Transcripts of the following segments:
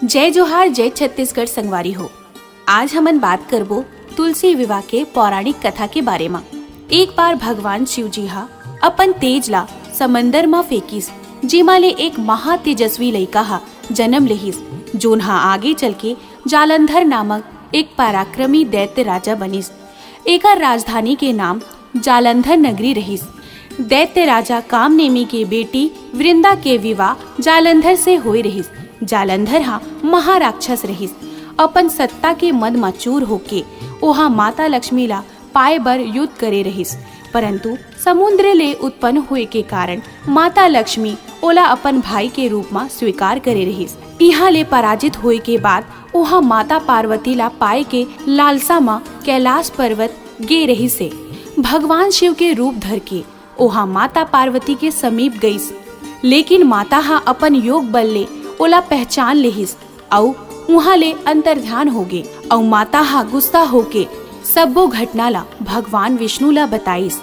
जय जोहार, जय छत्तीसगढ़ संगवारी हो। आज हमन बात करबो तुलसी विवाह के पौराणिक कथा के बारे में। एक बार भगवान शिव जी हा अपन तेज ला समंदर में फेंकिस, जेमा ले एक महातेजस्वी लइका हा जन्म लेहिस, जोन हा आगे चल के जालंधर नामक एक पराक्रमी दैत्य राजा बनिस। एकर राजधानी के नाम जालंधर नगरी रहिस। दैत्य राजा कामनेमी के बेटी वृंदा के विवाह जालंधर से होई रहिस। जालंधर हा महाराक्षस रहिस। अपन सत्ता के मद में चूर होके ओहा माता लक्ष्मी ला पाए बर युद्ध करे रहिस, परंतु समुद्र ले उत्पन्न हुए के कारण माता लक्ष्मी ओला अपन भाई के रूप में स्वीकार करे रहिस। यहाँ ले पराजित हुए के बाद ओहा माता पार्वती ला पाए के लालसा में कैलाश पर्वत गे रही से भगवान शिव के रूप धर के ओहा माता पार्वती के समीप गईस, लेकिन माता हा अपन योग बल ले ओला पहचान लेहिस औ वहाँ ले अंतर्ध्यान हो गे और माता हा गुस्सा होके सबो घटना ला भगवान विष्णु ला बताइस।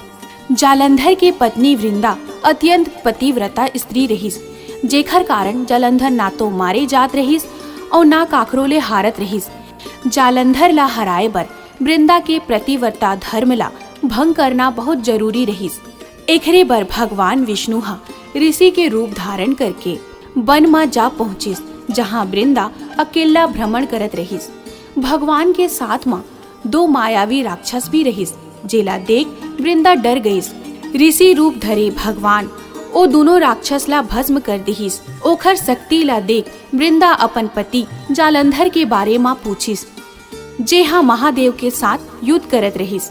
जालंधर के पत्नी वृंदा अत्यंत पतिव्रता स्त्री रहिस, जेखर कारण जालंधर ना तो मारे जात रहिस और ना काकरो ले हारत रहिस। जालंधर ला हराए बर वृंदा के प्रतिव्रता धर्म ला भंग करना बहुत जरूरी रहिस। एकरे बर भगवान विष्णु हा ऋषि के रूप धारण करके वन में जा पहुंचिस, जहां वृंदा अकेला भ्रमण करत रहिस। भगवान के साथ में दो मायावी राक्षस भी रहिस, जेला देख वृंदा डर गईस। ऋषि रूप धरे भगवान ओ दोनों राक्षस ला भस्म कर दिहिस। ओखर शक्ति ला देख वृंदा अपन पति जालंधर के बारे में पूछिस, जे हा महादेव के साथ युद्ध करत रहिस।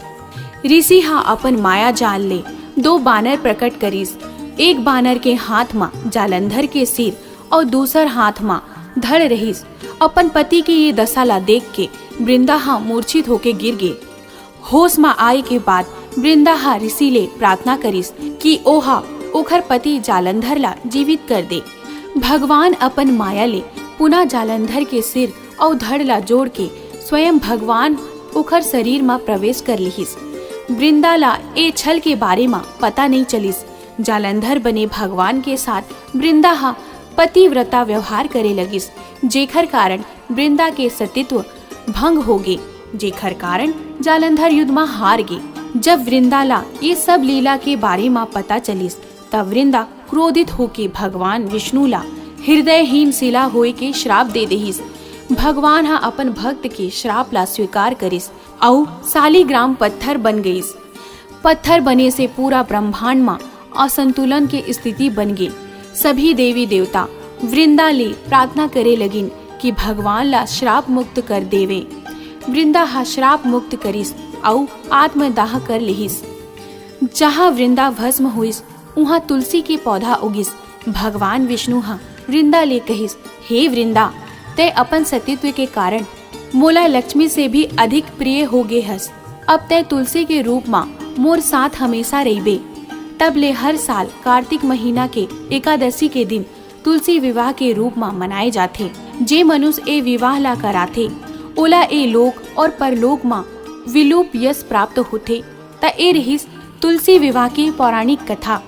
ऋषि हा अपन माया जाल ले दो बानर प्रकट करिस। एक बानर के हाथ में जालंधर के सिर और दूसर हाथ में धड़ रहिस। अपन पति के ये दशा ला देख के वृंदा हा मूर्छित होके गिर गे। होश में आए के बाद वृंदा हा ऋषि ले प्रार्थना करिस कि ओहा ओखर पति जालंधर ला जीवित कर दे। भगवान अपन माया ले पुनः जालंधर के सिर और धड़ ला जोड़ के स्वयं भगवान ओखर शरीर में प्रवेश कर लिहिस। वृंदा ला ए छल के बारे में पता नहीं चलिस। जालंधर बने भगवान के साथ वृंदा हा पतिव्रता व्यवहार करे लगिस, जेखर कारण वृंदा के सतीत्व भंग हो गे, जेखर कारण जालंधर युद्ध में हार गे। जब वृंदा ला ये सब लीला के बारे में पता चलिस, तब वृंदा क्रोधित होके भगवान विष्णु ला हृदयहीन शिला होए के श्राप दे देहिस। भगवान हा अपन भक्त के श्राप ला स्वीकार करिस और सालीग्राम पत्थर बन गईस। पत्थर बने से पूरा ब्रह्मांड में असंतुलन के स्थिति बन गई। सभी देवी देवता वृंदा ले प्रार्थना करे लगिन कि भगवान ला श्राप मुक्त कर देवे। वृंदा हा श्राप मुक्त करिस और आत्मदाह कर लेहिस। जहाँ वृंदा भस्म हुइस, वहाँ तुलसी के पौधा उगिस। भगवान विष्णु हा वृंदा ले कहिस, हे वृंदा, ते अपन सतीत्व के कारण मोला लक्ष्मी से भी अधिक प्रिय हो गे हस। अब ते तुलसी के रूप में मोर साथ हमेशा रहिबे। तब ले हर साल कार्तिक महीना के एकादशी के दिन तुलसी विवाह के रूप में मनाए जाथे। जे मनुष्य ए विवाह ला कराथे ओला ए लोक और परलोक में विलुप यश प्राप्त होथे। त ए रहिस तुलसी विवाह की पौराणिक कथा।